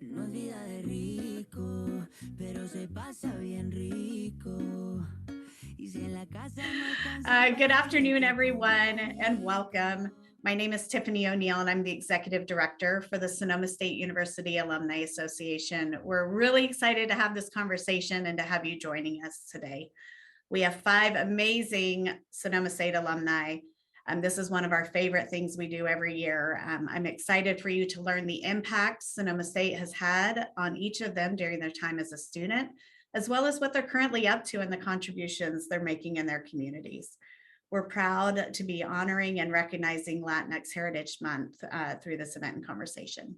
No es vida de rico, pero se pasa bien rico. Good afternoon, everyone, and welcome. My name is Tiffany O'Neill, and I'm the Executive Director for the Sonoma State University Alumni Association. We're really excited to have this conversation and to have you joining us today. We have 5 amazing Sonoma State alumni. This is one of our favorite things we do every year. I'm excited for you to learn the impact Sonoma State has had on each of them during their time as a student, as well as what they're currently up to and the contributions they're making in their communities. We're proud to be honoring and recognizing Latinx Heritage Month through this event and conversation.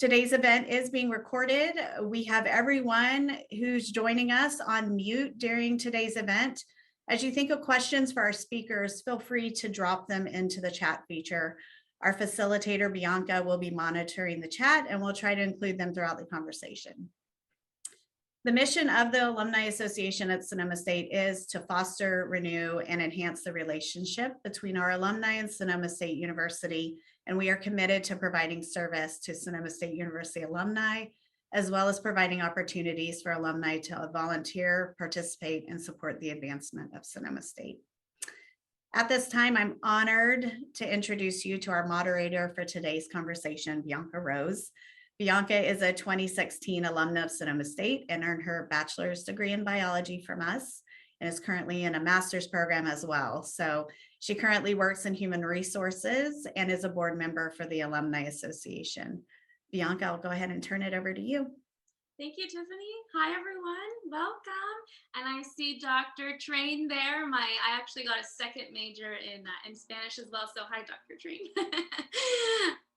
Today's event is being recorded. We have everyone who's joining us on mute during today's event. As you think of questions for our speakers, feel free to drop them into the chat feature. Our facilitator, Bianca, will be monitoring the chat, and we'll try to include them throughout the conversation. The mission of the Alumni Association at Sonoma State is to foster, renew, and enhance the relationship between our alumni and Sonoma State University, and we are committed to providing service to Sonoma State University alumni, as well as providing opportunities for alumni to volunteer, participate, and support the advancement of Sonoma State. At this time, I'm honored to introduce you to our moderator for today's conversation, Bianca Rose. Bianca is a 2016 alumna of Sonoma State and earned her bachelor's degree in biology from us and is currently in a master's program as well. So she currently works in human resources and is a board member for the Alumni Association. Bianca, I'll go ahead and turn it over to you. Thank you, Tiffany. Hi, everyone. Welcome. And I see Dr. Train there. I actually got a second major in Spanish as well. So hi, Dr. Train.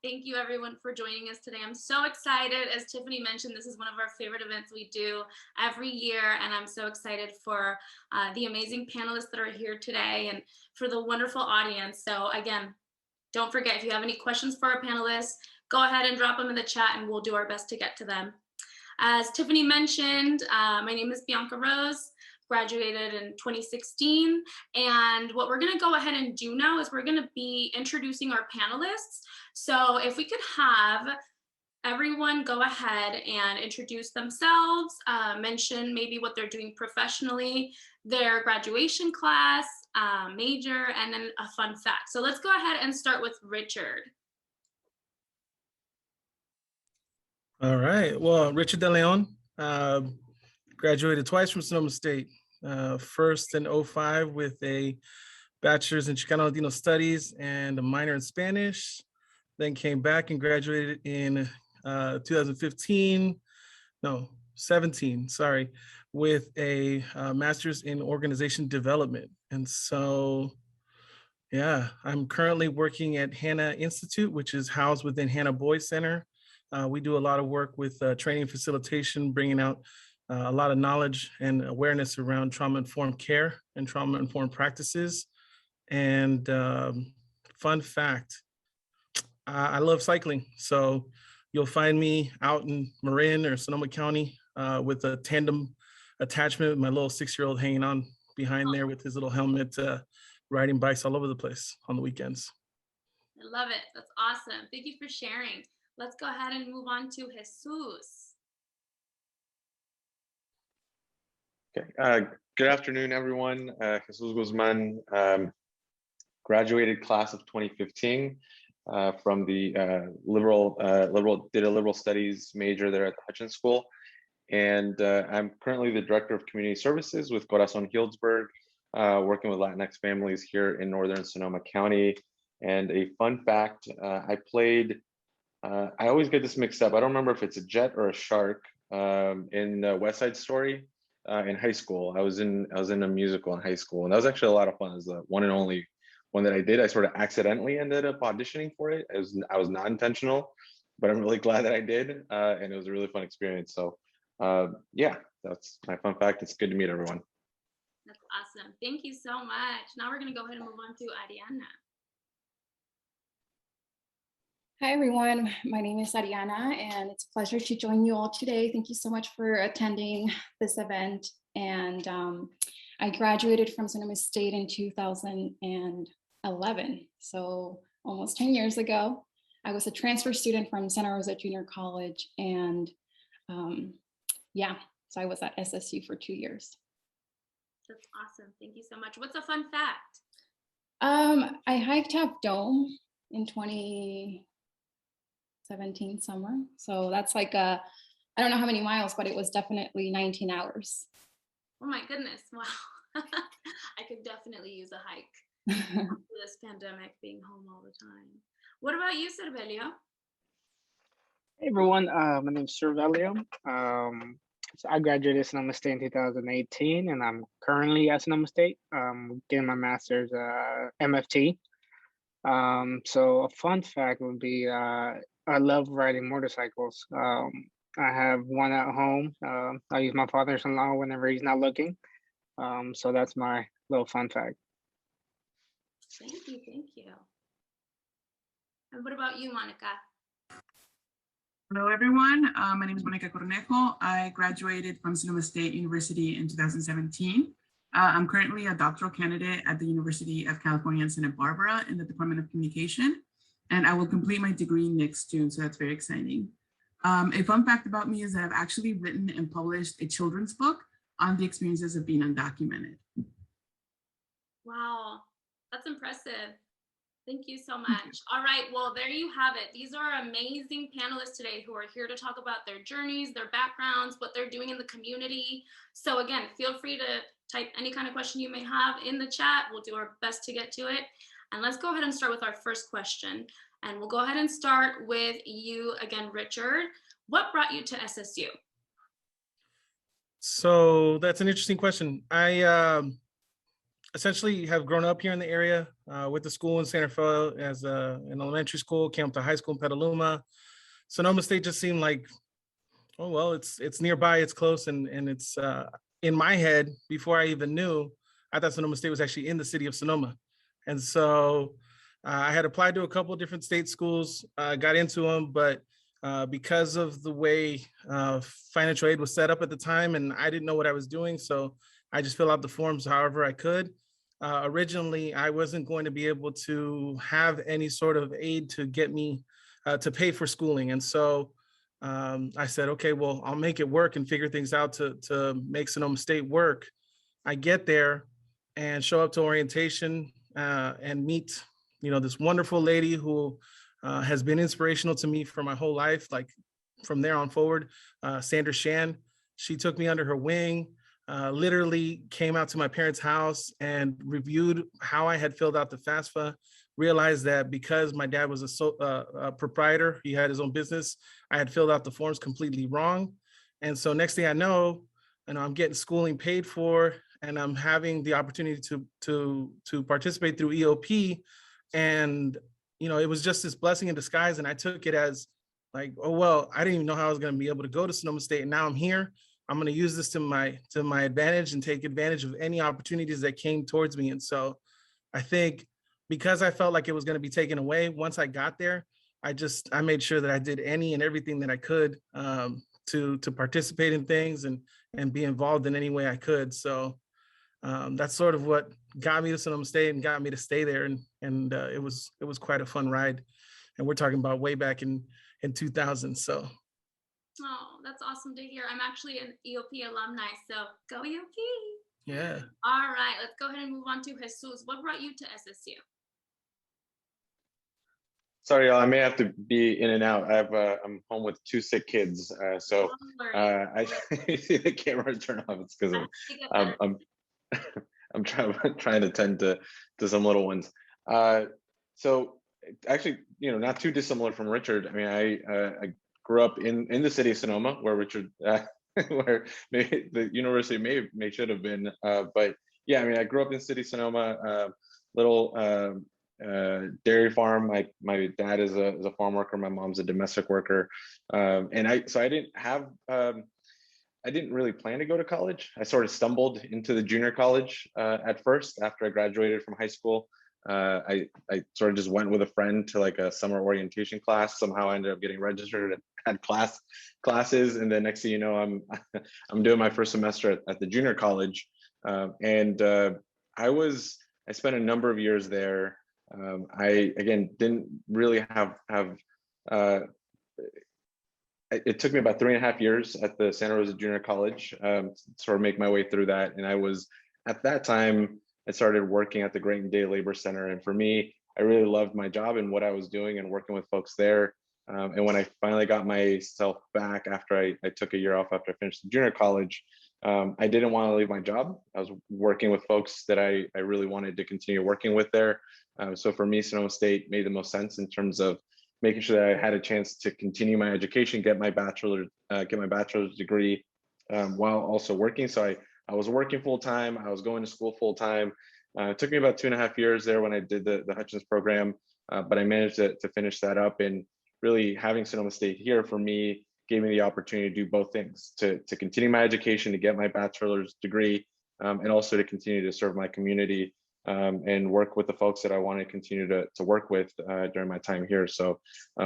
Thank you, everyone, for joining us today. I'm so excited. As Tiffany mentioned, this is one of our favorite events we do every year. And I'm so excited for the amazing panelists that are here today and for the wonderful audience. So again, don't forget, if you have any questions for our panelists, go ahead and drop them in the chat and we'll do our best to get to them. As Tiffany mentioned, my name is Bianca Rose, graduated in 2016. And what we're gonna go ahead and do now is we're gonna be introducing our panelists. So if we could have everyone go ahead and introduce themselves, mention maybe what they're doing professionally, their graduation class, major, and then a fun fact. So let's go ahead and start with Richard. All right. Well, Richard De Leon, graduated twice from Sonoma State. First in 2005 with a bachelor's in Chicano Latino Studies and a minor in Spanish. Then came back and graduated in 17, with a master's in organization development. And so, yeah, I'm currently working at Hannah Institute, which is housed within Hannah Boys Center. We do a lot of work with training facilitation, bringing out a lot of knowledge and awareness around trauma-informed care and trauma-informed practices. And fun fact, I love cycling. So you'll find me out in Marin or Sonoma County with a tandem attachment with my little 6-year-old hanging on behind there with his little helmet, riding bikes all over the place on the weekends. I love it. That's awesome. Thank you for sharing. Let's go ahead and move on to Jesus. Okay. Good afternoon, everyone. Jesus Guzman, graduated class of 2015 from the did a liberal studies major there at the Hutchins School. And I'm currently the director of community services with Corazon Healdsburg, working with Latinx families here in northern Sonoma County. And a fun fact, I always get this mixed up. I don't remember if it's a jet or a shark in West Side Story in high school. I was in a musical in high school, and that was actually a lot of fun. It was the one and only one that I did. I sort of accidentally ended up auditioning for it. I was not intentional, but I'm really glad that I did, and it was a really fun experience. So yeah, that's my fun fact. It's good to meet everyone. That's awesome. Thank you so much. Now we're going to go ahead and move on to Ariana. Hi, everyone. My name is Ariana, and it's a pleasure to join you all today. Thank you so much for attending this event. And I graduated from Sonoma State in 2011, so almost 10 years ago. I was a transfer student from Santa Rosa Junior College, and yeah, so I was at SSU for 2 years. That's awesome. Thank you so much. What's a fun fact? I hiked Half Dome in 2017 summer. So that's like I don't know how many miles, but it was definitely 19 hours. Oh my goodness. Wow. I could definitely use a hike after this pandemic, being home all the time. What about you, Servelio? Hey everyone, my name is Servelio. So I graduated Sonoma State in 2018, and I'm currently at Sonoma State getting my master's MFT. So a fun fact would be I love riding motorcycles. I have one at home. I use my father-in-law whenever he's not looking. So that's my little fun fact. Thank you. Thank you. And what about you, Monica? Hello, everyone. My name is Monica Cornejo. I graduated from Sonoma State University in 2017. I'm currently a doctoral candidate at the University of California in Santa Barbara in the Department of Communication, and I will complete my degree next June, so that's very exciting. A fun fact about me is that I've actually written and published a children's book on the experiences of being undocumented. Wow, that's impressive. Thank you so much. All right, well, there you have it. These are amazing panelists today who are here to talk about their journeys, their backgrounds, what they're doing in the community. So again, feel free to type any kind of question you may have in the chat. We'll do our best to get to it. And let's go ahead and start with our first question. And we'll go ahead and start with you again, Richard. What brought you to SSU? So that's an interesting question. I essentially have grown up here in the area with the school in Santa Fe as an elementary school, came up to high school in Petaluma. Sonoma State just seemed like, oh, well, it's nearby, it's close. And it's in my head, before I even knew, I thought Sonoma State was actually in the city of Sonoma. And so I had applied to a couple of different state schools, got into them, but because of the way financial aid was set up at the time, and I didn't know what I was doing, so I just fill out the forms however I could. Originally, I wasn't going to be able to have any sort of aid to get me to pay for schooling. And so I said, okay, well, I'll make it work and figure things out to make Sonoma State work. I get there and show up to orientation and meet, this wonderful lady who has been inspirational to me for my whole life, like from there on forward, Sandra Shan. She took me under her wing. Literally came out to my parents' house and reviewed how I had filled out the FAFSA, realized that because my dad was a proprietor, he had his own business, I had filled out the forms completely wrong. And so next thing I know, I'm getting schooling paid for, and I'm having the opportunity to participate through EOP. And, it was just this blessing in disguise. And I took it as like, oh, well, I didn't even know how I was going to be able to go to Sonoma State. And now I'm here. I'm going to use this to my advantage and take advantage of any opportunities that came towards me. And so I think because I felt like it was going to be taken away, once I got there, I made sure that I did any and everything that I could to participate in things and be involved in any way I could. So that's sort of what got me to Sonoma State and got me to stay there. And it was quite a fun ride. And we're talking about way back in 2000. So. Oh, that's awesome to hear. I'm actually an EOP alumni, so go EOP. Yeah. All right, let's go ahead and move on to Jesus. What brought you to SSU? Sorry, y'all, I may have to be in and out. I'm home with 2 sick kids, so I see the camera turn off. It's because I'm trying to tend to some little ones. So actually, not too dissimilar from Richard. I mean, I grew up in the city of Sonoma, where Richard, where maybe the university may should have been. But yeah, I mean, I grew up in the city of Sonoma, little dairy farm. My dad is a farm worker. My mom's a domestic worker, and I didn't really plan to go to college. I sort of stumbled into the junior college at first after I graduated from high school. I sort of just went with a friend to like a summer orientation class. Somehow I ended up getting registered and had classes, and then next thing you know, I'm doing my first semester at the junior college, and I spent a number of years there. I again didn't really have it took me about 3.5 years at the Santa Rosa Junior College to sort of make my way through that. And I was, at that time, I started working at the Grayton Day Labor Center. And for me, I really loved my job and what I was doing and working with folks there. And when I finally got myself back after I took a year off after I finished the junior college, I didn't want to leave my job. I was working with folks that I really wanted to continue working with there. So for me, Sonoma State made the most sense in terms of making sure that I had a chance to continue my education, get my bachelor's degree while also working. So I was working full time. I was going to school full time. It took me about 2.5 years there when I did the Hutchins program, but I managed to finish that up. And really having Sonoma State here for me gave me the opportunity to do both things, to continue my education, to get my bachelor's degree, and also to continue to serve my community and work with the folks that I want to continue to work with during my time here. So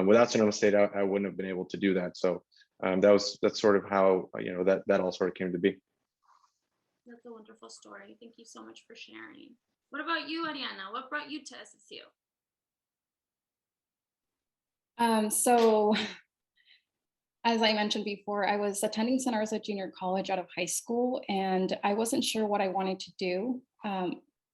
without Sonoma State, I wouldn't have been able to do that. So that's sort of how, that all sort of came to be. That's a wonderful story. Thank you so much for sharing. What about you, Ariana? What brought you to SSU? So as I mentioned before, I was attending Santa Rosa Junior College out of high school, and I wasn't sure what I wanted to do,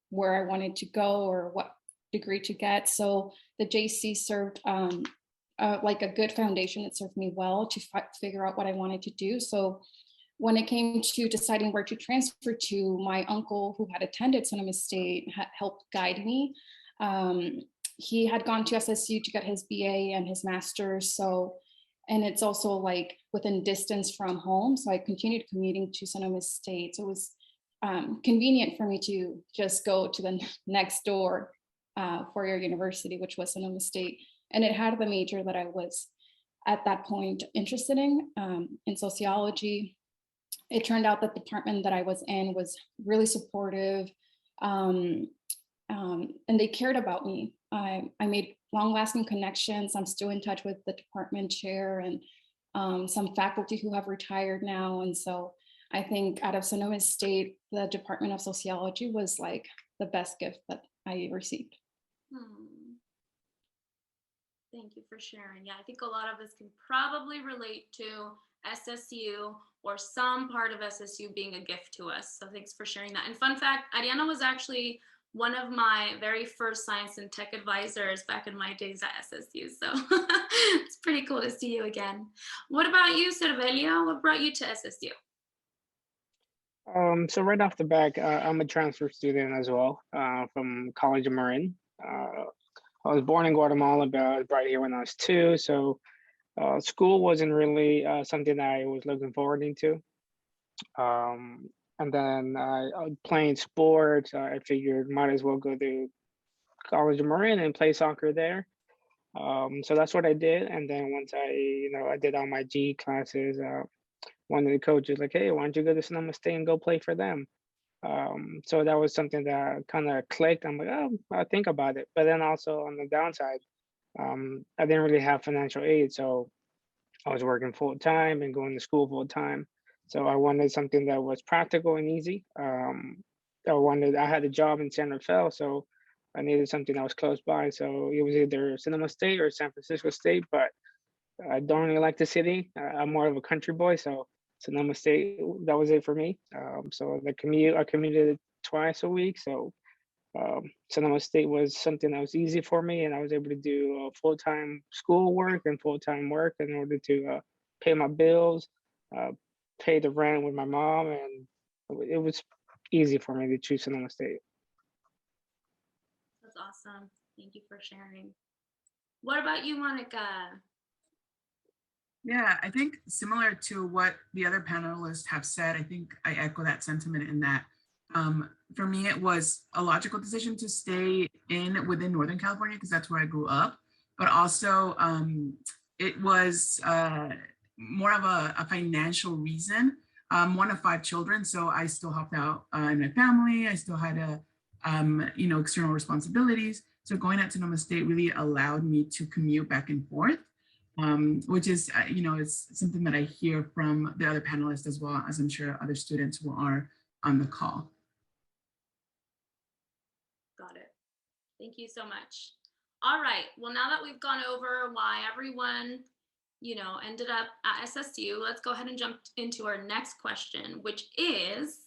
where I wanted to go or what degree to get. So the JC served like a good foundation. It served me well to figure out what I wanted to do. So when it came to deciding where to transfer to, my uncle, who had attended Sonoma State, helped guide me. He had gone to SSU to get his BA and his master's. So, and it's also like within distance from home. So I continued commuting to Sonoma State. So it was convenient for me to just go to the next door four-year university, which was Sonoma State. And it had the major that I was at that point interested in sociology. It turned out that the department that I was in was really supportive, and they cared about me. I made long-lasting connections. I'm still in touch with the department chair and some faculty who have retired now. And so I think out of Sonoma State, the Department of Sociology was like the best gift that I received. Thank you for sharing. Yeah, I think a lot of us can probably relate to SSU or some part of SSU being a gift to us. So thanks for sharing that. And fun fact, Ariana was actually one of my very first science and tech advisors back in my days at SSU. So it's pretty cool to see you again. What about you, Cervelio? What brought you to SSU? So right off the bat, I'm a transfer student as well from College of Marin. I was born in Guatemala, but I was brought here when I was 2. So school wasn't really something that I was looking forward into. And then playing sports, I figured might as well go to College of Marin and play soccer there. So that's what I did. And then once I did all my G classes, one of the coaches like, hey, why don't you go to Sonoma State and go play for them? So that was something that kind of clicked. I'm like, oh, I'll think about it. But then also on the downside, I didn't really have financial aid. So I was working full time and going to school full time. So I wanted something that was practical and easy. I had a job in San Rafael, so I needed something that was close by. So it was either Sonoma State or San Francisco State, but I don't really like the city. I'm more of a country boy, so Sonoma State, that was it for me. So I commuted twice a week. So Sonoma State was something that was easy for me, and I was able to do full-time school work and full-time work in order to pay my bills, pay the rent with my mom, and it was easy for me to choose Sonoma State. That's awesome. Thank you for sharing. What about you, Monica? Yeah, I think similar to what the other panelists have said, I think I echo that sentiment in that for me, it was a logical decision to stay within Northern California because that's where I grew up, but also it was more of a financial reason. I'm one of 5 children, so I still helped out in my family. I still had external responsibilities. So going at Sonoma State really allowed me to commute back and forth. Which is, it's something that I hear from the other panelists as well as I'm sure other students who are on the call. Got it. Thank you so much. All right. Well, now that we've gone over why everyone, ended up at SSU, let's go ahead and jump into our next question, which is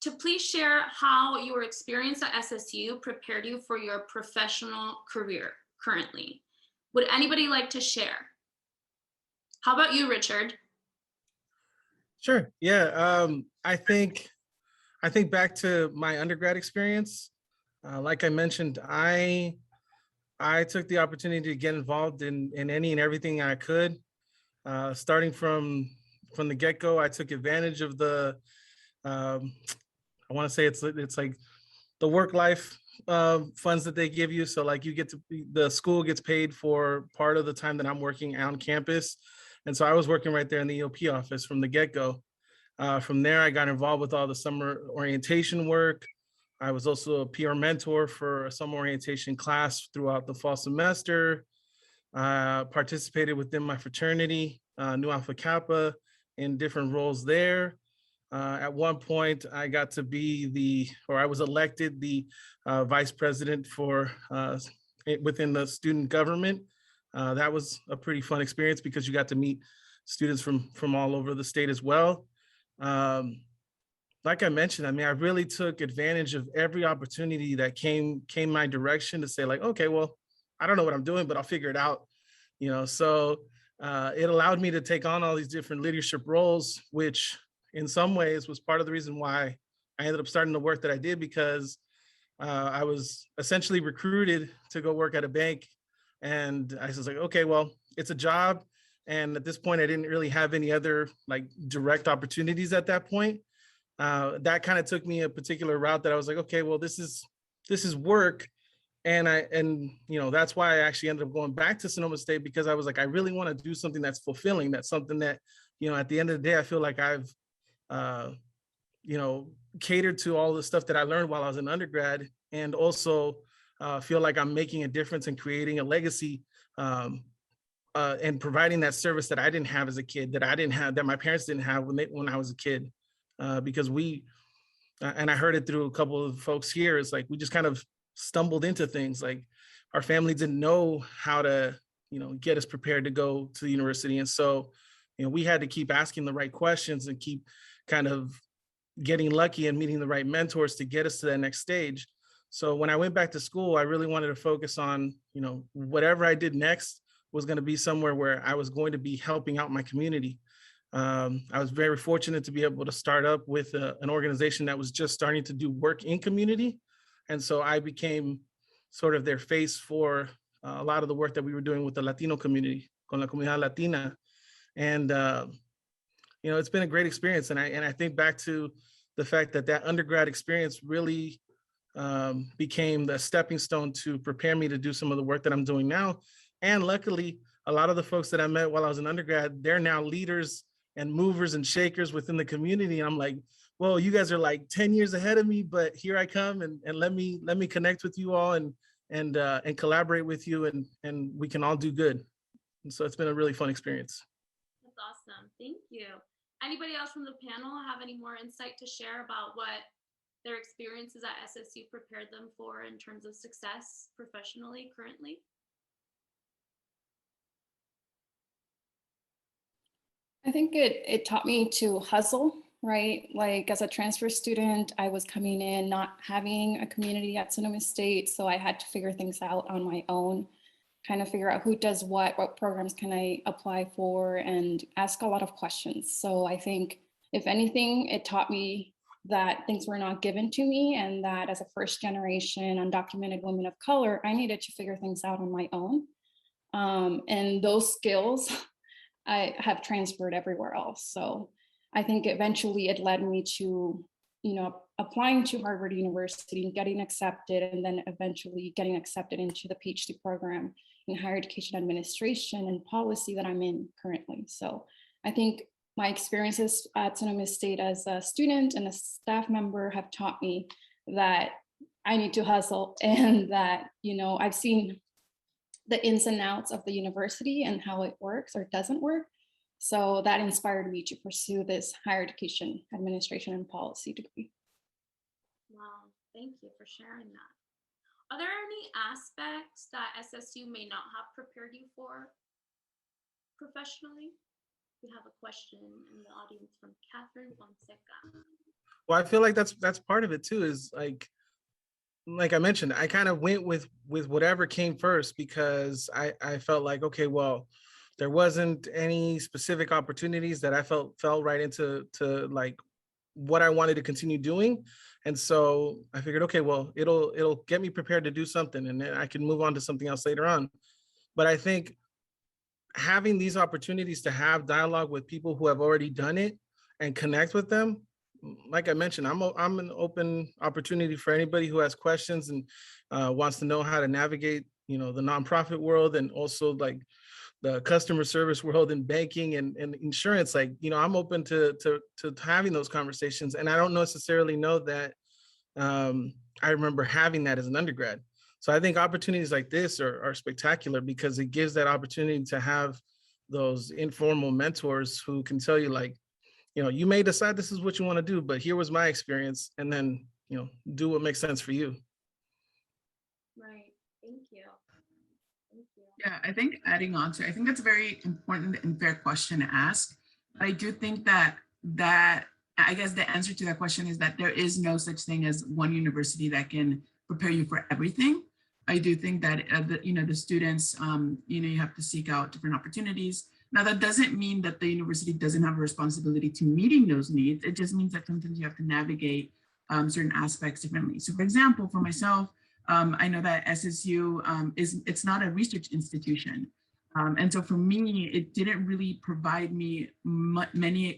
to please share how your experience at SSU prepared you for your professional career currently. Would anybody like to share? How about you, Richard? Sure. Yeah. I think back to my undergrad experience. Like I mentioned, I took the opportunity to get involved in any and everything I could. Starting from the get-go, I took advantage of the I want to say it's like the work-life funds that they give you. So like the school gets paid for part of the time that I'm working on campus. And so I was working right there in the EOP office from the get-go. From there, I got involved with all the summer orientation work. I was also a peer mentor for a summer orientation class throughout the fall semester. Participated within my fraternity, Nu Alpha Kappa, in different roles there. At one point, I got to be I was elected the vice president for within the student government. That was a pretty fun experience because you got to meet students from all over the state as well. Like I mentioned, I mean, I really took advantage of every opportunity that came my direction to say like, okay, well, I don't know what I'm doing, but I'll figure it out. So it allowed me to take on all these different leadership roles, which in some ways was part of the reason why I ended up starting the work that I did, because I was essentially recruited to go work at a bank. And I was like, okay, well, it's a job. And at this point, I didn't really have any other like direct opportunities at that point. That kind of took me a particular route that I was like, okay, well, this is work. And that's why I actually ended up going back to Sonoma State, because I was like, I really want to do something that's fulfilling. That's something that, at the end of the day, I feel like I've, catered to all the stuff that I learned while I was in undergrad, and also feel like I'm making a difference and creating a legacy, and providing that service that I didn't have as a kid, that my parents didn't have when I was a kid, because and I heard it through a couple of folks here. It's like we just kind of stumbled into things. Like our family didn't know how to, get us prepared to go to the university, and so, we had to keep asking the right questions and keep kind of getting lucky and meeting the right mentors to get us to that next stage. So when I went back to school, I really wanted to focus on, whatever I did next was going to be somewhere where I was going to be helping out my community. I was very fortunate to be able to start up with an organization that was just starting to do work in community. And so I became sort of their face for a lot of the work that we were doing with the Latino community, con la comunidad latina. And, it's been a great experience. And I think back to the fact that undergrad experience really became the stepping stone to prepare me to do some of the work that I'm doing now. And luckily, a lot of the folks that I met while I was an undergrad, they're now leaders and movers and shakers within the community. And I'm like, well, you guys are like 10 years ahead of me, but here I come, and let me connect with you all and collaborate with you, and we can all do good. And so it's been a really fun experience. That's awesome. Thank you. Anybody else from the panel have any more insight to share about what their experiences at SSU prepared them for in terms of success professionally currently? I think it taught me to hustle, right? Like as a transfer student, I was coming in not having a community at Sonoma State, so I had to figure things out on my own, kind of figure out who does what programs can I apply for, and ask a lot of questions. So I think if anything, it taught me that things were not given to me, and that as a first generation undocumented woman of color, I needed to figure things out on my own. And those skills I have transferred everywhere else. So I think eventually it led me to, applying to Harvard University, getting accepted, and then eventually getting accepted into the PhD program in higher education administration and policy that I'm in currently. So I think my experiences at Sonoma State as a student and a staff member have taught me that I need to hustle, and that, I've seen the ins and outs of the university and how it works or doesn't work. So that inspired me to pursue this higher education administration and policy degree. Wow, thank you for sharing that. Are there any aspects that SSU may not have prepared you for professionally? We have a question in the audience from Catherine Fonseca. Well, I feel like that's part of it too, is like I mentioned, I kind of went with whatever came first, because I felt like, okay, well, there wasn't any specific opportunities that I fell right into like what I wanted to continue doing. And so I figured, okay, well, it'll get me prepared to do something, and then I can move on to something else later on. But I think having these opportunities to have dialogue with people who have already done it and connect with them, like I mentioned, I'm an open opportunity for anybody who has questions and wants to know how to navigate, the nonprofit world, and also like the customer service world in banking and insurance. Like, I'm open to having those conversations. And I don't necessarily know that I remember having that as an undergrad. So I think opportunities like this are spectacular, because it gives that opportunity to have those informal mentors who can tell you, like, you may decide this is what you want to do, but here was my experience, and then, do what makes sense for you. Right. Thank you. Thank you. Yeah, I think adding on to, I think that's a very important and fair question to ask. But I do think that I guess the answer to that question is that there is no such thing as one university that can prepare you for everything. I do think that the students, you have to seek out different opportunities. Now, that doesn't mean that the university doesn't have a responsibility to meeting those needs. It just means that sometimes you have to navigate certain aspects differently. So, for example, for myself, I know that SSU it's not a research institution. And so for me, it didn't really provide me many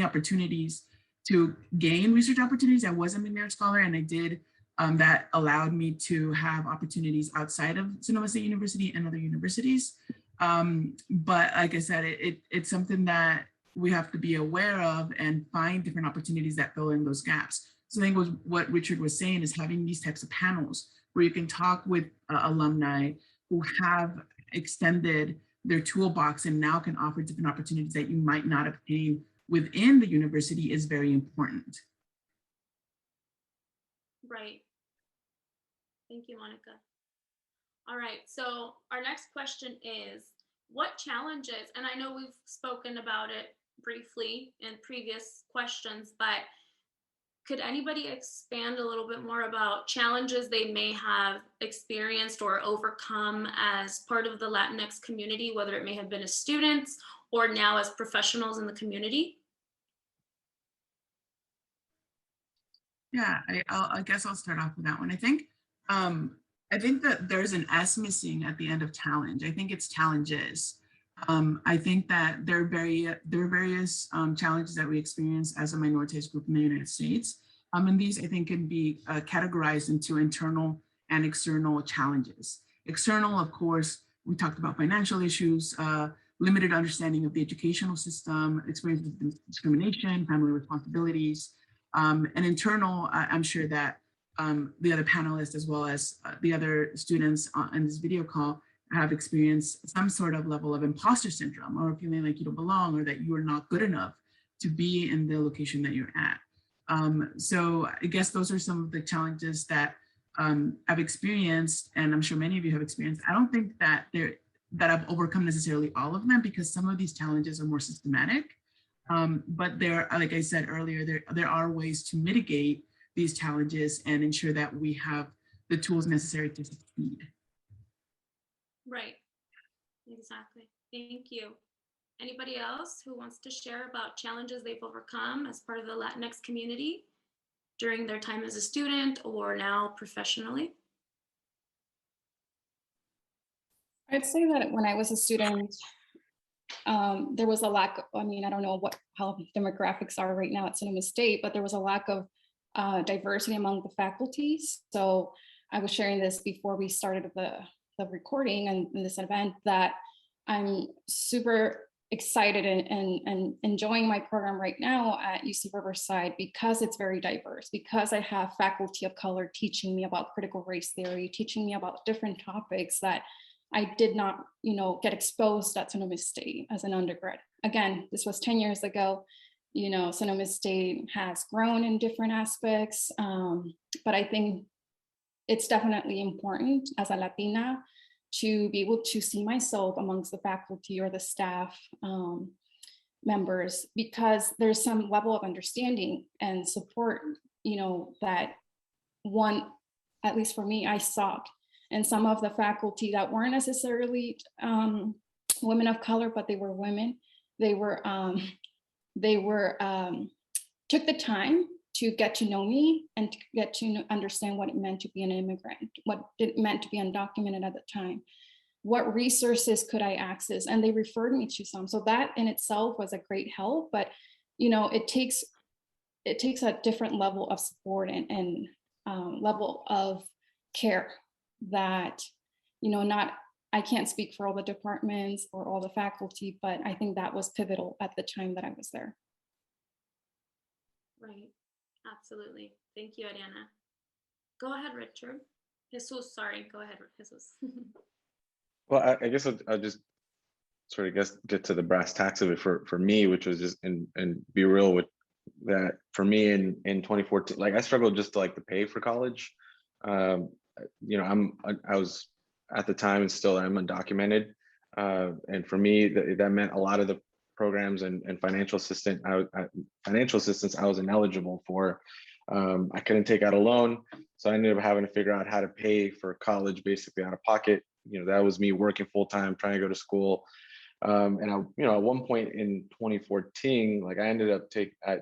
opportunities to gain research opportunities. I wasn't a merit scholar, and I did that allowed me to have opportunities outside of Sonoma State University and other universities. But like I said, it's something that we have to be aware of and find different opportunities that fill in those gaps. So I think what Richard was saying is having these types of panels where you can talk with alumni who have extended their toolbox and now can offer different opportunities that you might not obtain within the university is very important. Right. Thank you, Monica. All right, so our next question is, what challenges, and I know we've spoken about it briefly in previous questions, but could anybody expand a little bit more about challenges they may have experienced or overcome as part of the Latinx community, whether it may have been as students or now as professionals in the community? Yeah, I guess I'll start off with that one. I think that there's an S missing at the end of challenge. I think it's challenges. I think that there are various challenges that we experience as a minoritized group in the United States. And these, I think, can be categorized into internal and external challenges. External, of course, we talked about financial issues, limited understanding of the educational system, experience with discrimination, family responsibilities. And internal, I'm sure that the other panelists, as well as the other students in this video call, have experienced some sort of level of imposter syndrome, or feeling like you don't belong, or that you are not good enough to be in the location that you're at. So I guess those are some of the challenges that I've experienced, and I'm sure many of you have experienced. I don't think that I've overcome necessarily all of them, because some of these challenges are more systematic. But there, like I said earlier, there are ways to mitigate these challenges and ensure that we have the tools necessary to succeed. Right, exactly. Thank you. Anybody else who wants to share about challenges they've overcome as part of the Latinx community during their time as a student or now professionally? I'd say that when I was a student, there was a lack, I don't know how demographics are right now at Sonoma State, but there was a lack of diversity among the faculties. So I was sharing this before we started the recording and this event, that I'm super excited and enjoying my program right now at UC Riverside, because it's very diverse, because I have faculty of color teaching me about critical race theory, teaching me about different topics that I did not, get exposed at Sonoma State as an undergrad. Again, this was 10 years ago. Sonoma State has grown in different aspects, but I think it's definitely important as a Latina to be able to see myself amongst the faculty or the staff members, because there's some level of understanding and support, that one, at least for me, I sought. And some of the faculty that weren't necessarily women of color, but they were women, they took the time to get to know me and to get to understand what it meant to be an immigrant, what it meant to be undocumented at the time, what resources could I access, and they referred me to some. So that in itself was a great help, but it takes a different level of support and level of care that, I can't speak for all the departments or all the faculty, but I think that was pivotal at the time that I was there. Right. Absolutely. Thank you, Ariana. Go ahead, Richard. Jesus, sorry. Go ahead, Jesus. Well, I guess I'll just sort of get to the brass tacks of it for me, which was just and be real with that. For me in 2014, like I struggled just to pay for college. I was at the time and still I'm undocumented, and for me that meant a lot of the programs and financial assistance I was ineligible for. I couldn't take out a loan, so I ended up having to figure out how to pay for college basically out of pocket. That was me working full time, trying to go to school. And at one point in 2014, I ended up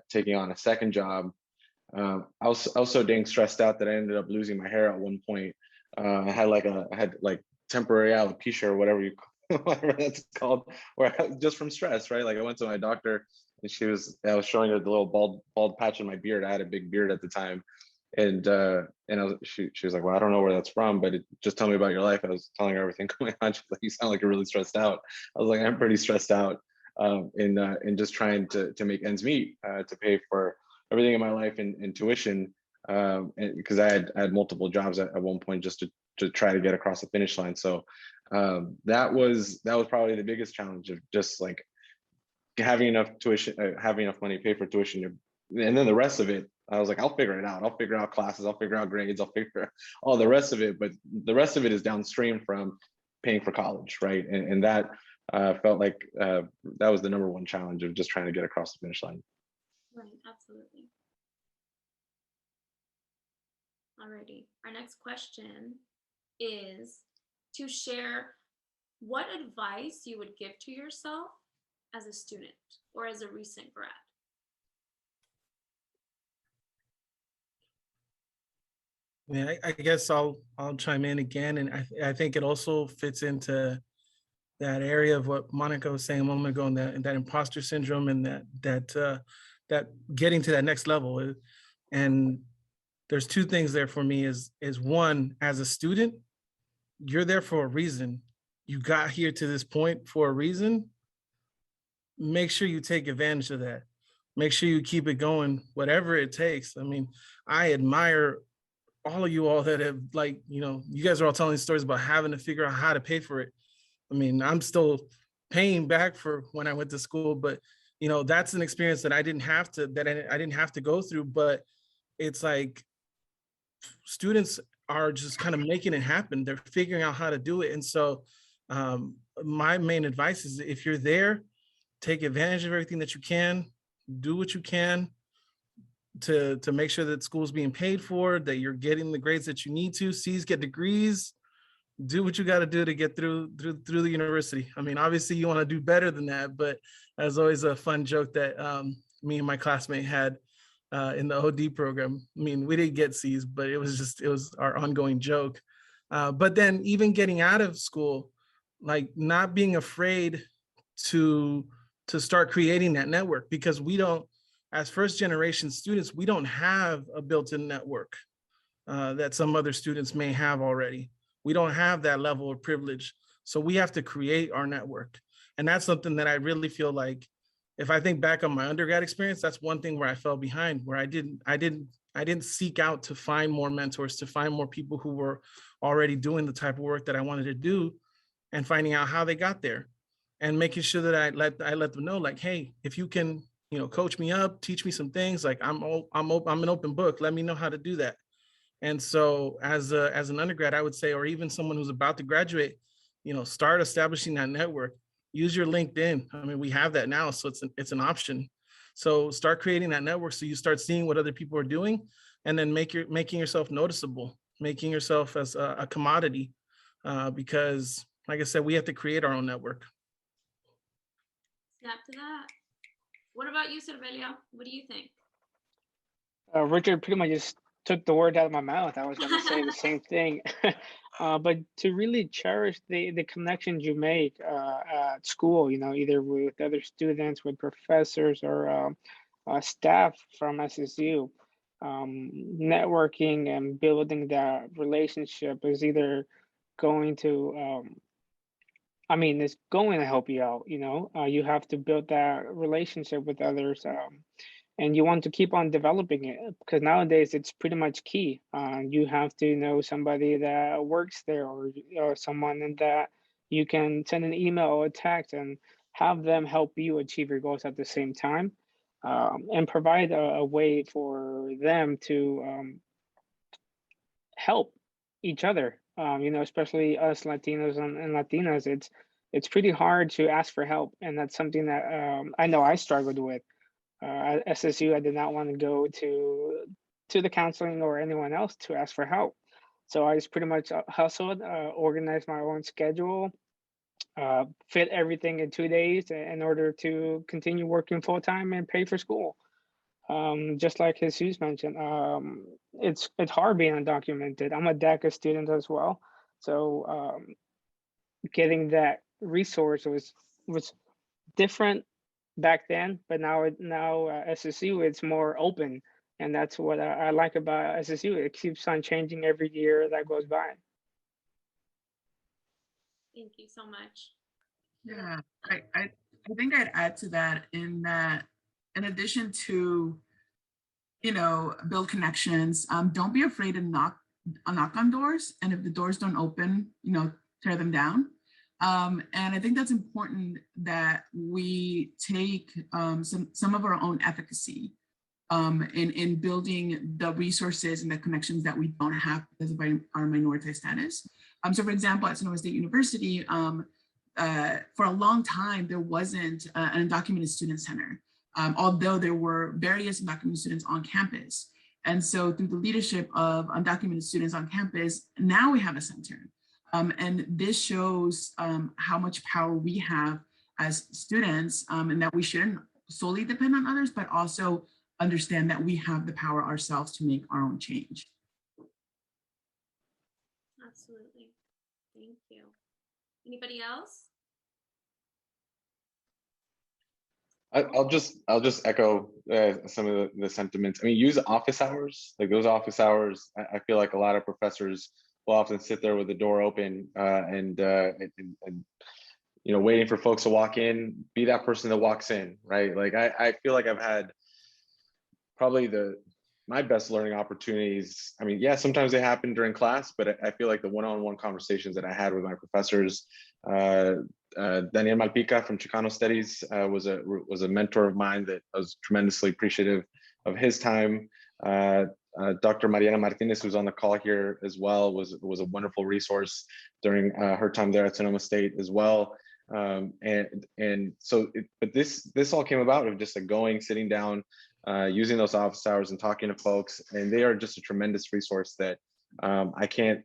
taking on a second job. I was so dang stressed out that I ended up losing my hair at one point. I had temporary alopecia or whatever that's called, just from stress, right? I went to my doctor and I was showing her the little bald patch in my beard. I had a big beard at the time. And she was like, well, I don't know where that's from, but just tell me about your life. I was telling her everything going on. She's like, you sound like you're really stressed out. I was like, I'm pretty stressed out in just trying to make ends meet, to pay for everything in my life and tuition. Because I had multiple jobs at one point just to try to get across the finish line. So that was probably the biggest challenge of just having enough money to pay for tuition. And then the rest of it, I was like, I'll figure it out. I'll figure out classes, I'll figure out grades, I'll figure all the rest of it. But the rest of it is downstream from paying for college, right? And that felt like that was the number one challenge of just trying to get across the finish line. Right, absolutely. Alrighty, our next question is to share what advice you would give to yourself as a student or as a recent grad. Yeah, I guess I'll chime in again, and I think it also fits into that area of what Monica was saying a moment ago, and that imposter syndrome, and that getting to that next level. And there's two things there for me. Is one, as a student, you're there for a reason. You got here to this point for a reason. Make sure you take advantage of that. Make sure you keep it going, whatever it takes. I mean, I admire all of you all that have you guys are all telling stories about having to figure out how to pay for it. I mean, I'm still paying back for when I went to school, but that's an experience that I didn't have to go through. But it's students are just kind of making it happen. They're figuring out how to do it. And so my main advice is, if you're there, take advantage of everything that you can, do what you can to make sure that school's being paid for, that you're getting the grades that you need to. C's get degrees. Do what you got to do to get through the university. I mean, obviously you want to do better than that, but there's always a fun joke that me and my classmate had in the OD program. I mean, we didn't get C's, but it was our ongoing joke. But then even getting out of school, not being afraid to start creating that network, because we don't, as first generation students, we don't have a built-in network that some other students may have already. We don't have that level of privilege. So we have to create our network. And that's something that I really feel like, if I think back on my undergrad experience, that's one thing where I fell behind, where I didn't seek out to find more mentors, to find more people who were already doing the type of work that I wanted to do, and finding out how they got there, and making sure that I let them know, hey, if you can, coach me up, teach me some things, I'm an open book. Let me know how to do that. And so as an undergrad, I would say, or even someone who's about to graduate, start establishing that network. Use your LinkedIn. I mean, we have that now, so it's an option. So start creating that network so you start seeing what other people are doing, and then making yourself noticeable, making yourself as a commodity, because like I said, we have to create our own network. Snap to that. What about you, Cervelio? What do you think? Richard pretty much just took the word out of my mouth. I was going to say the same thing. But to really cherish the connections you make at school, either with other students, with professors, or staff from SSU, networking and building that relationship is either going to, it's going to help you out. You have to build that relationship with others. And you want to keep on developing it, because nowadays it's pretty much key. You have to know somebody that works there, or someone that you can send an email or a text and have them help you achieve your goals at the same time, and provide a way for them to help each other. Especially us Latinos and Latinas, it's pretty hard to ask for help, and that's something that I know I struggled with. At SSU, I did not want to go to the counseling or anyone else to ask for help. So I just pretty much hustled, organized my own schedule, fit everything in 2 days in order to continue working full time and pay for school. Just like Jesus mentioned, it's hard being undocumented. I'm a DACA student as well, so getting that resource was different back then, but now SSU, it's more open, and that's what I like about SSU. It keeps on changing every year that goes by. Thank you so much. Yeah, I think I'd add to that, in that, in addition to, build connections, don't be afraid to knock on doors, and if the doors don't open, tear them down. And I think that's important, that we take some of our own efficacy in building the resources and the connections that we don't have because of our minority status. So for example, at Sonoma State University, for a long time, there wasn't an undocumented student center, although there were various undocumented students on campus. And so through the leadership of undocumented students on campus, now we have a center. And this shows how much power we have as students, and that we shouldn't solely depend on others, but also understand that we have the power ourselves to make our own change. Absolutely. Thank you. Anybody else? I'll just echo some of the sentiments. I mean, use office hours. Like those office hours, I feel like a lot of professors will often sit there with the door open and waiting for folks to walk in. Be that person that walks in, right? Like I feel like I've had probably my best learning opportunities. I mean, yeah, sometimes they happen during class, but I feel like the one-on-one conversations that I had with my professors, Daniel Malpica from Chicano Studies was a mentor of mine that I was tremendously appreciative of his time. Dr. Mariana Martinez, who's on the call here as well, was a wonderful resource during her time there at Sonoma State as well. And so, but this all came about of just like sitting down, using those office hours and talking to folks, and they are just a tremendous resource that I can't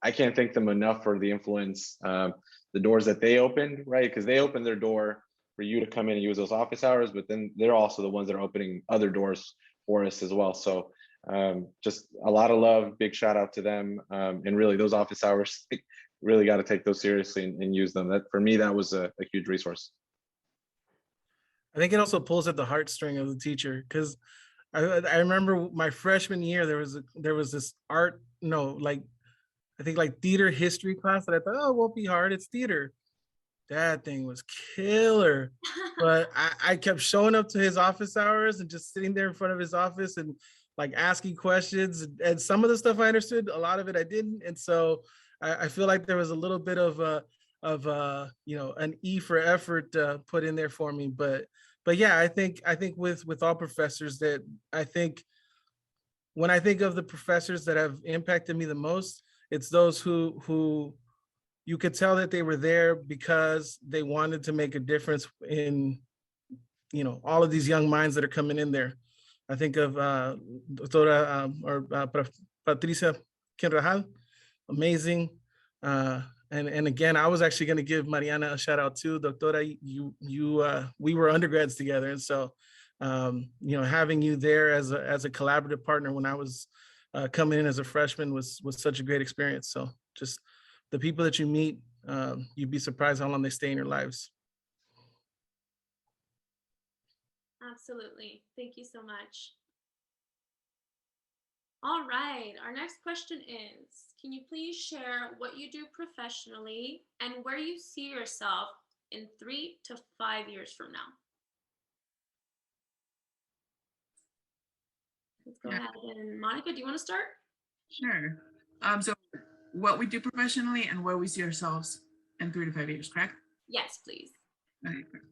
thank them enough for the influence, the doors that they opened, right? Because they opened their door for you to come in and use those office hours, but then they're also the ones that are opening other doors for us as well. So just a lot of love, big shout out to them, and really those office hours, really got to take those seriously and use them. That for me, that was a huge resource. I think it also pulls at the heartstring of the teacher, because I remember my freshman year, there was this I think like theater history class that I thought, oh, it won't be hard, it's theater. That thing was killer. But I kept showing up to his office hours and just sitting there in front of his office and like asking questions. And some of the stuff I understood, a lot of it I didn't. And so I feel like there was a little bit of an E for effort put in there for me. But yeah, I think with all professors, that I think when I think of the professors that have impacted me the most, it's those who you could tell that they were there because they wanted to make a difference in, all of these young minds that are coming in there. I think of Patricia Quinrajal, amazing. And again, I was actually going to give Mariana a shout out too. Doctora, we were undergrads together, and so having you there as a collaborative partner when I was coming in as a freshman was such a great experience. So just the people that you meet, you'd be surprised how long they stay in your lives. Absolutely. Thank you so much. All right, our next question is, can you please share what you do professionally and where you see yourself in 3 to 5 years from now? Let's go ahead. And Monica, do you want to start? Sure. So what we do professionally and where we see ourselves in 3 to 5 years, correct? Yes, please. Okay, correct.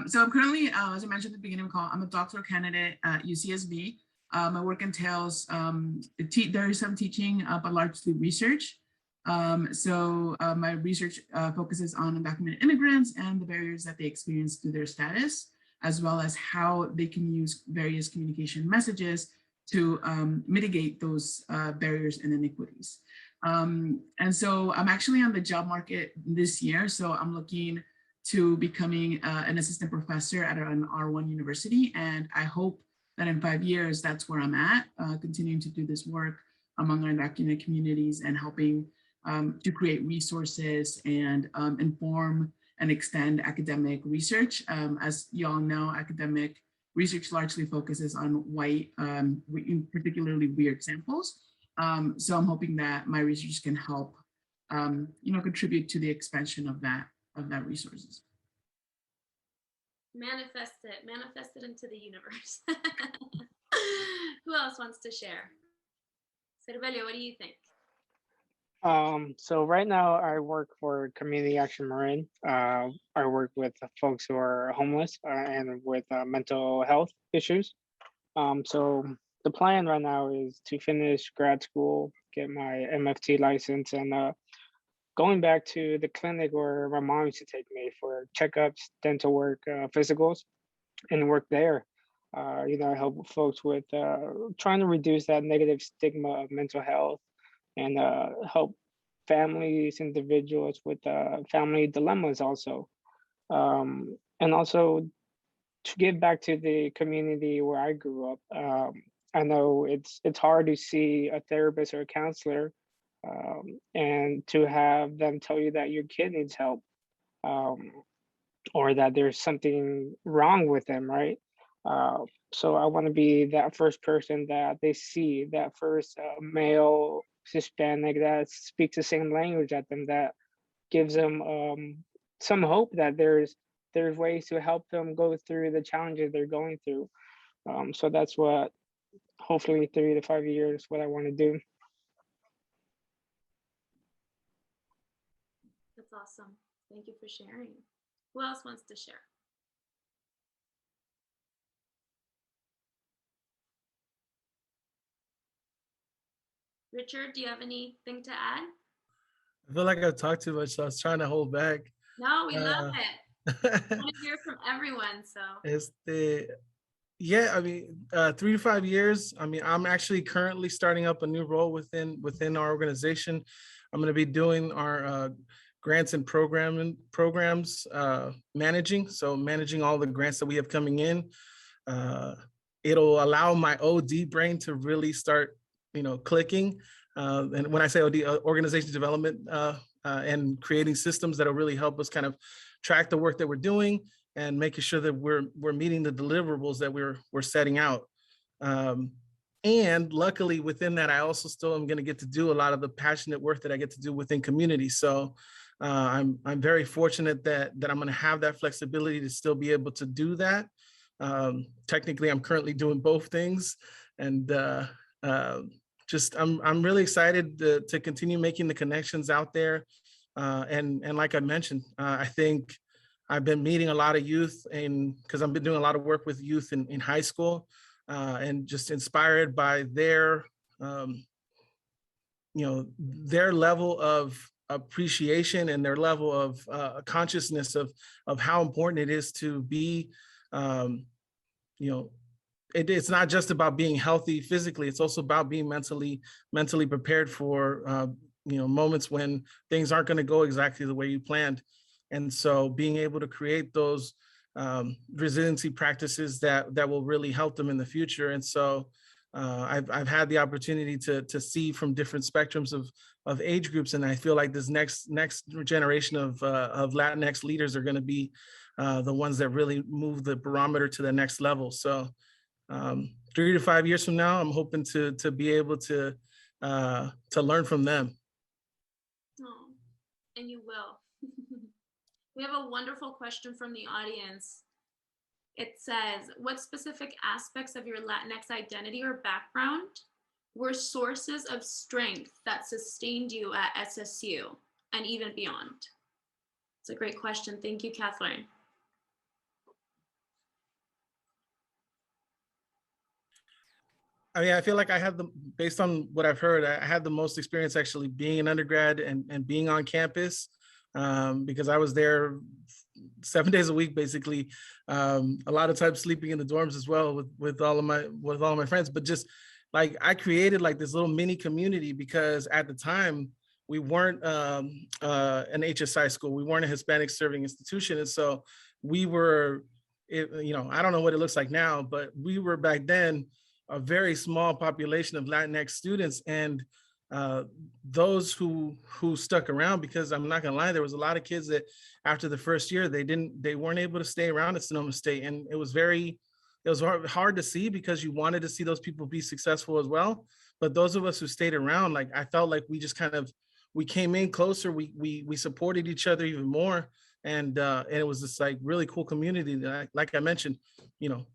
So I'm currently, as I mentioned at the beginning of the call, I'm a doctoral candidate at UCSB. My work entails, there is some teaching, but largely research. My research focuses on undocumented immigrants and the barriers that they experience through their status, as well as how they can use various communication messages to mitigate those barriers and inequities. And so I'm actually on the job market this year. So I'm looking to becoming an assistant professor at an R1 university. And I hope that in 5 years, that's where I'm at, continuing to do this work among undocumented communities and helping to create resources and inform and extend academic research. As you all know, academic research largely focuses on white, particularly weird samples. So I'm hoping that my research can help, contribute to the expansion of that resources. Manifest it into the universe. Who else wants to share? Cervelio, what do you think? So right now I work for Community Action Marin. I work with folks who are homeless and with mental health issues. So the plan right now is to finish grad school, get my MFT license, and going back to the clinic where my mom used to take me for checkups, dental work, physicals, and work there. Help folks with trying to reduce that negative stigma of mental health and help families, individuals with family dilemmas also. And also to give back to the community where I grew up. I know it's hard to see a therapist or a counselor and to have them tell you that your kid needs help or that there's something wrong with them, right? So I want to be that first person that they see, that first male Hispanic that speaks the same language at them, that gives them some hope that there's ways to help them go through the challenges they're going through. So that's what, hopefully 3 to 5 years, what I want to do. That's awesome. Thank you for sharing. Who else wants to share? Richard, do you have anything to add? I feel like I've talked too much, so I was trying to hold back. No, we love it. I want to hear from everyone. So. Yeah, I mean, 3 to 5 years. I mean, I'm actually currently starting up a new role within our organization. I'm going to be doing our grants and programs managing. So managing all the grants that we have coming in. It'll allow my OD brain to really start, clicking. And when I say OD, organization development and creating systems that'll really help us kind of track the work that we're doing and making sure that we're meeting the deliverables that we're setting out. And luckily within that, I also still am going to get to do a lot of the passionate work that I get to do within community. So I'm very fortunate that I'm going to have that flexibility to still be able to do that. Technically, I'm currently doing both things, and I'm really excited to continue making the connections out there. And like I mentioned, I think I've been meeting a lot of youth because I've been doing a lot of work with youth in high school. and just inspired by their, their level of appreciation and their level of consciousness of how important it is to be, it's not just about being healthy physically, it's also about being mentally prepared for, moments when things aren't going to go exactly the way you planned. And so being able to create those resiliency practices that will really help them in the future. And so I've had the opportunity to see from different spectrums of age groups, and I feel like this next generation of Latinx leaders are going to be the ones that really move the barometer to the next level. So 3 to 5 years from now, I'm hoping to be able to learn from them. Oh, and you will. We have a wonderful question from the audience. It says, what specific aspects of your Latinx identity or background were sources of strength that sustained you at SSU and even beyond? It's a great question. Thank you, Catherine. I mean, I feel like based on what I've heard, I had the most experience actually being an undergrad and being on campus, because I was there 7 days a week, basically. A lot of times sleeping in the dorms as well with all of my friends. But just like I created like this little mini community, because at the time we weren't an HSI school, we weren't a Hispanic serving institution, and so we were, I don't know what it looks like now, but we were back then a very small population of Latinx students, and those who stuck around, because I'm not gonna lie, there was a lot of kids that after the first year they weren't able to stay around at Sonoma State, and it was hard to see, because you wanted to see those people be successful as well. But those of us who stayed around, like I felt like we just we came in closer, we supported each other even more, and it was this like really cool community that like I mentioned,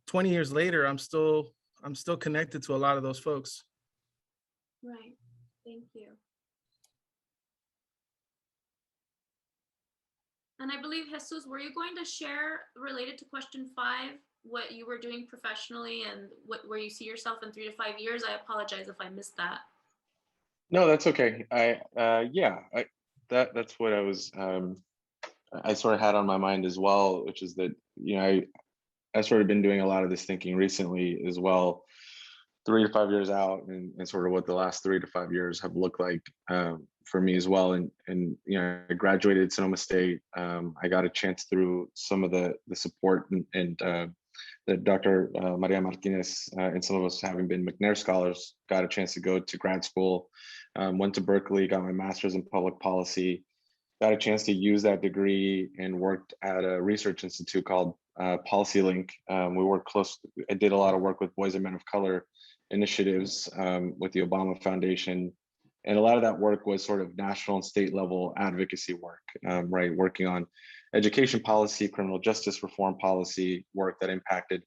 20 years later, I'm still connected to a lot of those folks. Right. Thank you. And I believe, Jesus, were you going to share, related to question 5, what you were doing professionally and where you see yourself in 3 to 5 years? I apologize if I missed that. No, that's okay. That's what I sort of had on my mind as well, which is that, I sort of been doing a lot of this thinking recently as well, 3 to 5 years out, and sort of what the last 3 to 5 years have looked like for me as well. And I graduated Sonoma State. I got a chance through some of the support and that Dr. Maria Martinez and some of us, having been McNair scholars, got a chance to go to grad school, went to Berkeley, got my master's in public policy, got a chance to use that degree and worked at a research institute called Policy Link. We worked close. I did a lot of work with Boys and Men of Color initiatives with the Obama Foundation. And a lot of that work was sort of national and state level advocacy work, right? Working on education policy, criminal justice reform policy work that impacted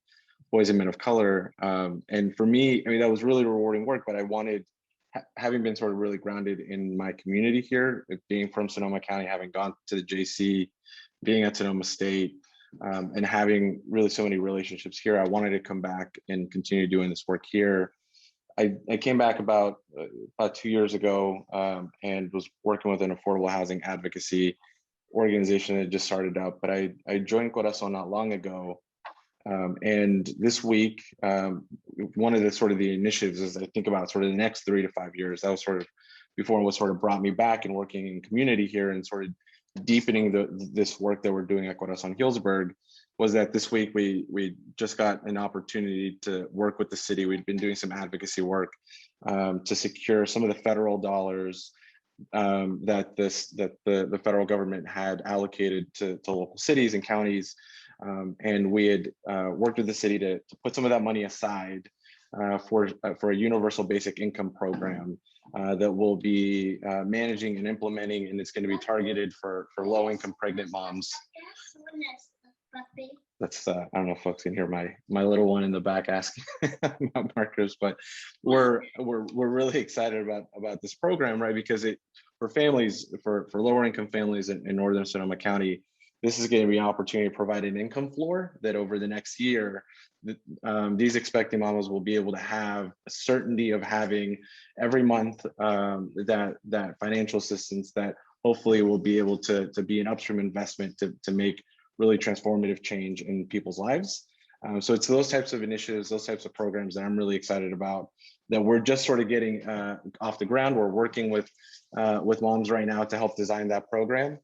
boys and men of color. And for me, I mean, that was really rewarding work, but I wanted, having been sort of really grounded in my community here, being from Sonoma County, having gone to the JC, being at Sonoma State, and having really so many relationships here, I wanted to come back and continue doing this work here. I came back about 2 years ago and was working with an affordable housing advocacy organization that just started up, but I joined Corazon not long ago. And this week, one of the sort of the initiatives is I think about sort of the next 3 to 5 years. That was sort of before what sort of brought me back and working in community here and sort of deepening this work that we're doing at Corazon Healdsburg, was that this week we just got an opportunity to work with the city. We'd been doing some advocacy work to secure some of the federal dollars that the federal government had allocated to local cities and counties. And we had worked with the city to put some of that money aside for a universal basic income program that we'll be managing and implementing, and it's going to be targeted for low-income pregnant moms. That's I don't know if folks can hear my little one in the back asking about markers, but we're really excited about this program, right? Because for families, for lower income families in northern Sonoma County, this is going to be an opportunity to provide an income floor that over the next year, these expecting mamas will be able to have a certainty of having every month that financial assistance that hopefully will be able to be an upstream investment to make really transformative change in people's lives. So it's those types of initiatives, those types of programs that I'm really excited about, that we're just sort of getting off the ground. We're working with moms right now to help design that program.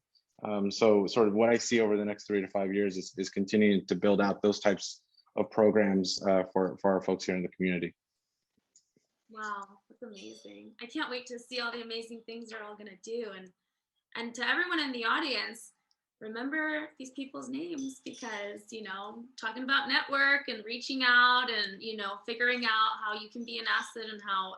So sort of what I see over the next 3 to 5 years is continuing to build out those types of programs for our folks here in the community. Wow, that's amazing. I can't wait to see all the amazing things they're all going to do. And to everyone in the audience, remember these people's names, because, you know, talking about network and reaching out and, you know, figuring out how you can be an asset and how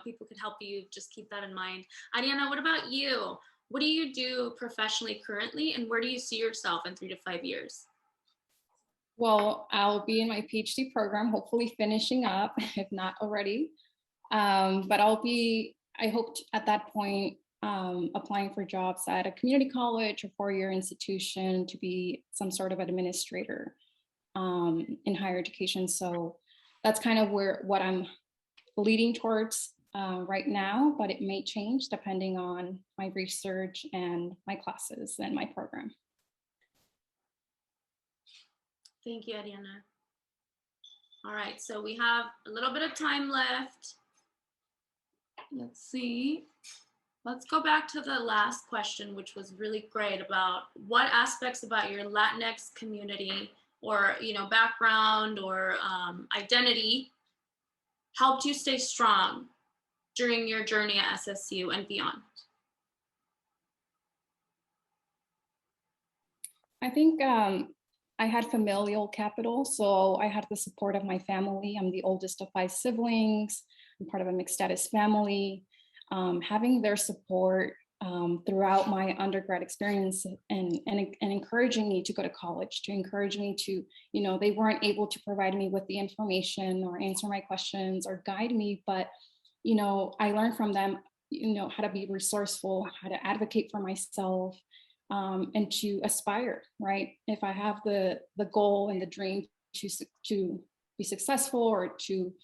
people could help you. Just keep that in mind. Ariana, what about you? What do you do professionally currently, and where do you see yourself in 3 to 5 years? Well, I'll be in my PhD program, hopefully finishing up, if not already. But I hope at that point, applying for jobs at a community college or 4-year institution to be some sort of administrator in higher education. So that's kind of what I'm leading towards right now, but it may change depending on my research and my classes and my program. Thank you, Ariana. All right, so we have a little bit of time left. Let's see. Let's go back to the last question, which was really great, about what aspects about your Latinx community or, you know, background or identity helped you stay strong during your journey at SSU and beyond? I think I had familial capital. So I had the support of my family. I'm the oldest of 5 siblings. I'm part of a mixed status family. Having their support throughout my undergrad experience and encouraging me to go to college, to encourage me to, you know, they weren't able to provide me with the information or answer my questions or guide me, but, you know, I learned from them, you know, how to be resourceful, how to advocate for myself, and to aspire, right? If I have the goal and the dream to be successful or to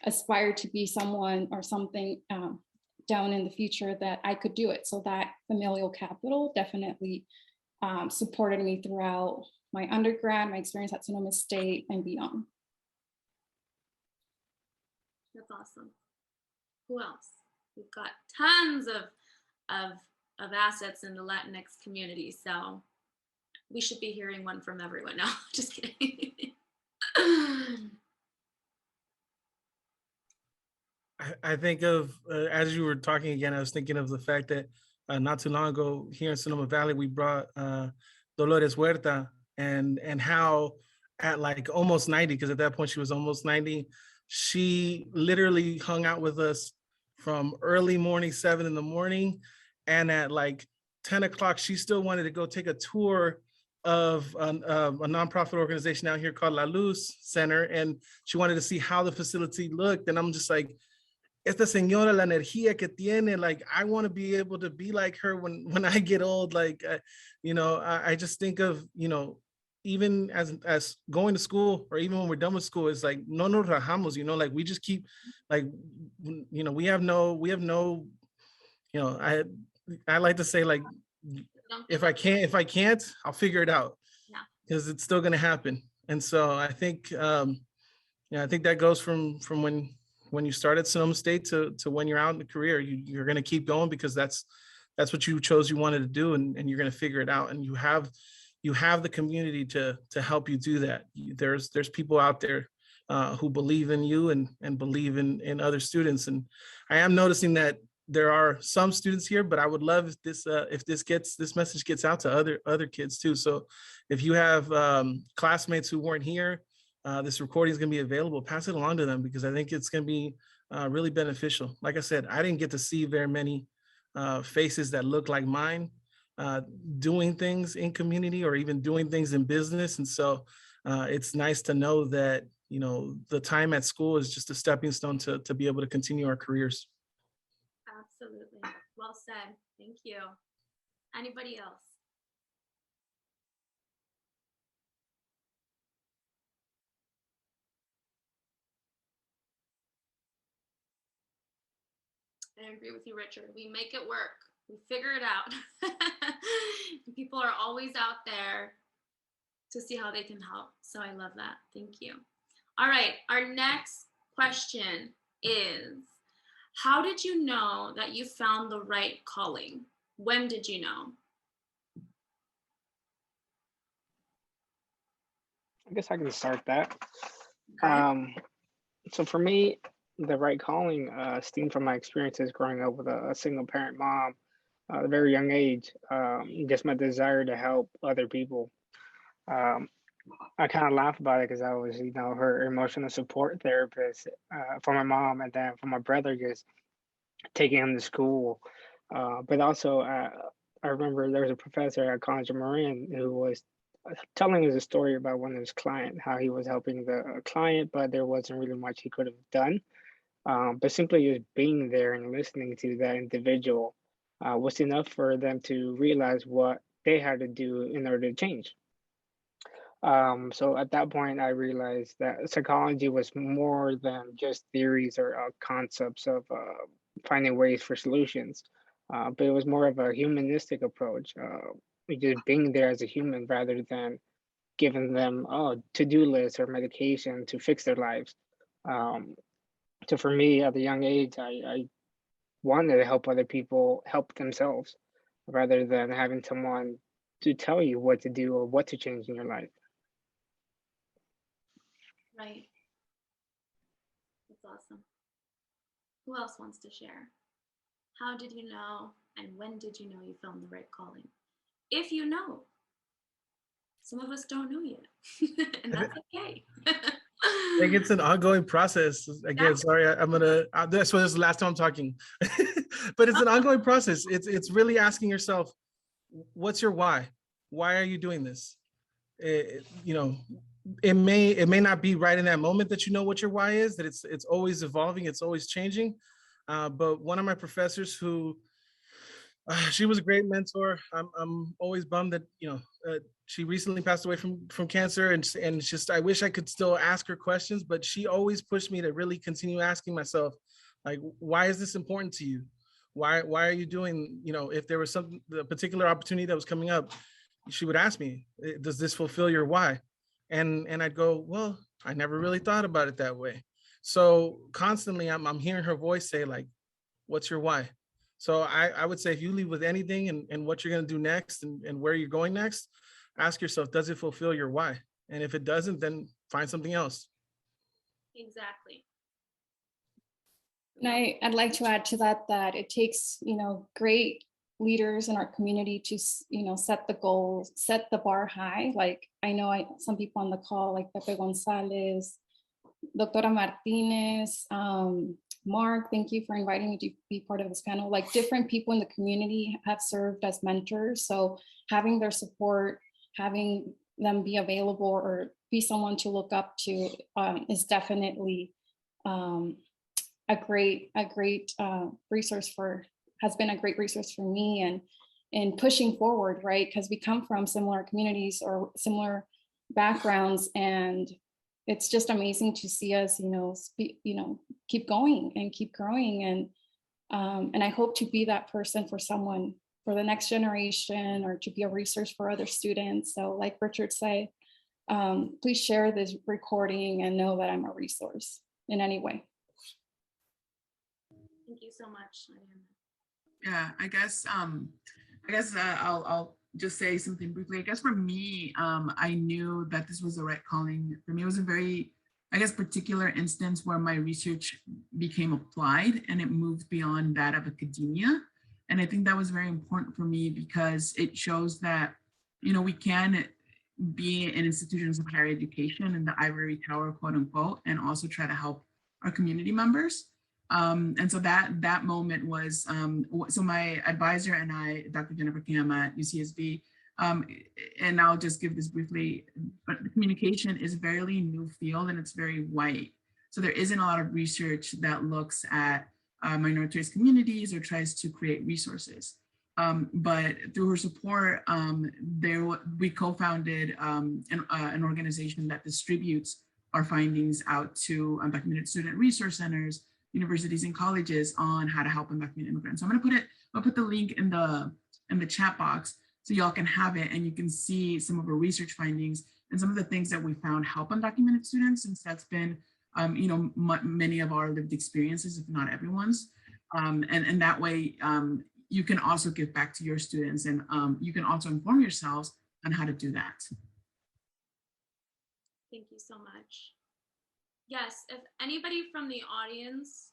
aspire to be someone or something down in the future, that I could do it. So that familial capital definitely supported me throughout my undergrad, my experience at Sonoma State and beyond. That's awesome. Who else? We've got tons of assets in the Latinx community, so we should be hearing one from everyone now. Just kidding. I think of, as you were talking again, I was thinking of the fact that not too long ago here in Sonoma Valley, we brought Dolores Huerta, and how at like almost 90, because at that point she was almost 90, she literally hung out with us from early morning, 7 in the morning. And at like 10 o'clock, she still wanted to go take a tour of a nonprofit organization out here called La Luz Center. And she wanted to see how the facility looked. And I'm just like, esta señora, la energía que tiene, like, I want to be able to be like her when I get old. Like, you know, I just think of, you know, even as going to school, or even when we're done with school, it's like, no nos rajamos, you know, like we just keep, like, you know, we have no, you know, I like to say, like, if I can't, I'll figure it out, because it's still going to happen. And so I think, yeah, I think that goes from when you start at Sonoma State to when you're out in the career, you're going to keep going, because that's what you chose you wanted to do, and you're going to figure it out. And you have the community to help you do that. There's people out there who believe in you and believe in other students. And I am noticing that there are some students here, but I would love if this message gets out to other kids too. So if you have classmates who weren't here, this recording is going to be available. Pass it along to them, because I think it's going to be really beneficial. Like I said, I didn't get to see very many faces that look like mine doing things in community or even doing things in business. And so it's nice to know that, you know, the time at school is just a stepping stone to be able to continue our careers. Absolutely. Well said. Thank you. Anybody else? I agree with you, Richard. We make it work. We figure it out. People are always out there to see how they can help. So I love that. Thank you. All right. Our next question is, how did you know that you found the right calling? When did you know? I guess I can start that. Okay. So for me, the right calling stemmed from my experiences growing up with a single parent mom at a very young age. Just my desire to help other people. Um, I kind of laugh about it because I was, her emotional support therapist for my mom, and then for my brother, just taking him to school. But also, I remember there was a professor at College of Marin who was telling us a story about one of his clients, how he was helping the client, but there wasn't really much he could have done. But simply just being there and listening to that individual was enough for them to realize what they had to do in order to change. So at that point, I realized that psychology was more than just theories or concepts of finding ways for solutions, but it was more of a humanistic approach, just being there as a human rather than giving them to-do lists or medication to fix their lives. Um, so for me, at a young age, I wanted to help other people help themselves rather than having someone to tell you what to do or what to change in your life. Right. That's awesome. Who else wants to share? How did you know, and when did you know you found the right calling? If you know. Some of us don't know yet, and that's okay. I think it's an ongoing process. Again, sorry, I'm gonna. This was the last time I'm talking, but it's an ongoing process. It's really asking yourself, what's your why? Why are you doing this? It may not be right in that moment that you know what your why is. That it's always evolving. It's always changing. But one of my professors who she was a great mentor. I'm always bummed that she recently passed away from cancer, and just I wish I could still ask her questions, but she always pushed me to really continue asking myself, like, why is this important to you? Why are you doing? If there was a particular opportunity that was coming up, she would ask me, does this fulfill your why? And I'd go, well, I never really thought about it that way. So constantly, I'm hearing her voice say, like, what's your why? So I would say if you leave with anything and what you're going to do next and where you're going next, ask yourself, does it fulfill your why? And if it doesn't, then find something else. Exactly. And I'd like to add to that it takes, great leaders in our community to, set the goals, set the bar high. Like I know some people on the call, like Pepe Gonzalez, Doctora Martinez, Mark, thank you for inviting me to be part of this panel. Like different people in the community have served as mentors. So having their support, having them be available or be someone to look up to is definitely a great resource has been a great resource for me and in pushing forward, right? Because we come from similar communities or similar backgrounds, and it's just amazing to see us, keep going and keep growing. And I hope to be that person for someone for the next generation or to be a resource for other students. So like Richard said, please share this recording and know that I'm a resource in any way. Thank you so much. Yeah, I guess I'll just say something briefly. I guess for me, I knew that this was the right calling. For me, it was a very, particular instance where my research became applied and it moved beyond that of academia. And I think that was very important for me because it shows that, we can be in institutions of higher education in the ivory tower, quote unquote, and also try to help our community members. And so that moment was, so my advisor and I, Dr. Jennifer Cam at UCSB, and I'll just give this briefly, but the communication is a very new field and it's very white. So there isn't a lot of research that looks at minoritized communities or tries to create resources. But through her support, we co-founded an organization that distributes our findings out to undocumented student resource centers, universities and colleges on how to help undocumented immigrants. So I'll put the link in the chat box so y'all can have it and you can see some of our research findings and some of the things that we found help undocumented students, since that's been many of our lived experiences, if not everyone's. And that way you can also give back to your students, and you can also inform yourselves on how to do that. Thank you so much. Yes, if anybody from the audience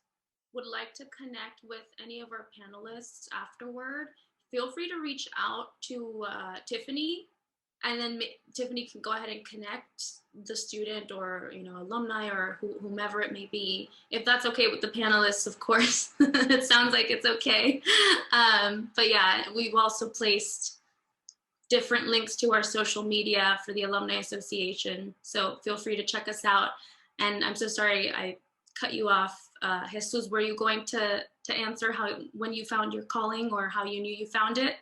would like to connect with any of our panelists afterward, feel free to reach out to Tiffany, and then Tiffany can go ahead and connect the student or alumni or whomever it may be, if that's okay with the panelists, of course. It sounds like it's okay. But yeah, we've also placed different links to our social media for the Alumni Association, so feel free to check us out. And I'm so sorry I cut you off. Jesus, were you going to answer when you found your calling or how you knew you found it?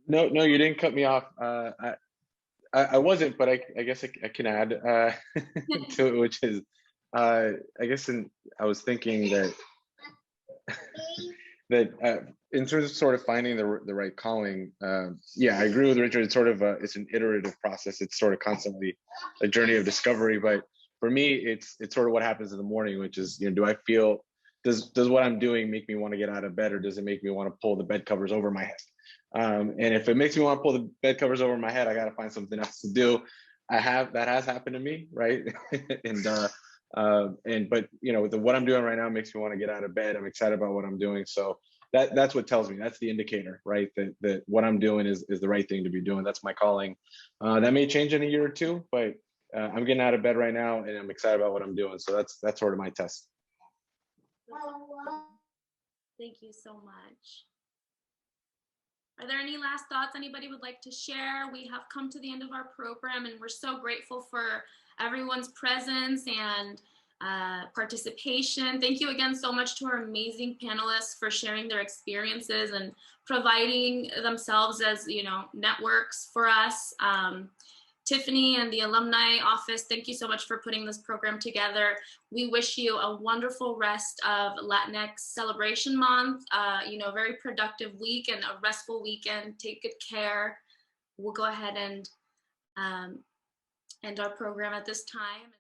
No, you didn't cut me off. I wasn't, but I guess I can add to it, which is, I guess I was thinking that in terms of sort of finding the right calling, yeah, I agree with Richard. It's sort of it's an iterative process. It's sort of constantly a journey of discovery. But for me, it's sort of what happens in the morning, which is, do I feel, does what I'm doing make me want to get out of bed, or does it make me want to pull the bed covers over my head? And if it makes me want to pull the bed covers over my head, I got to find something else to do. That has happened to me, right? But what I'm doing right now makes me want to get out of bed. I'm excited about what I'm doing. So that's what tells me, that's the indicator, right? That what I'm doing is the right thing to be doing. That's my calling. That may change in a year or two, but I'm getting out of bed right now and I'm excited about what I'm doing. So that's sort of my test. Thank you so much. Are there any last thoughts anybody would like to share? We have come to the end of our program, and we're so grateful for everyone's presence and participation. Thank you again so much to our amazing panelists for sharing their experiences and providing themselves as networks for us. Tiffany and the Alumni Office, thank you so much for putting this program together. We wish you a wonderful rest of Latinx Celebration Month, very productive week and a restful weekend. Take good care. We'll go ahead and end our program at this time.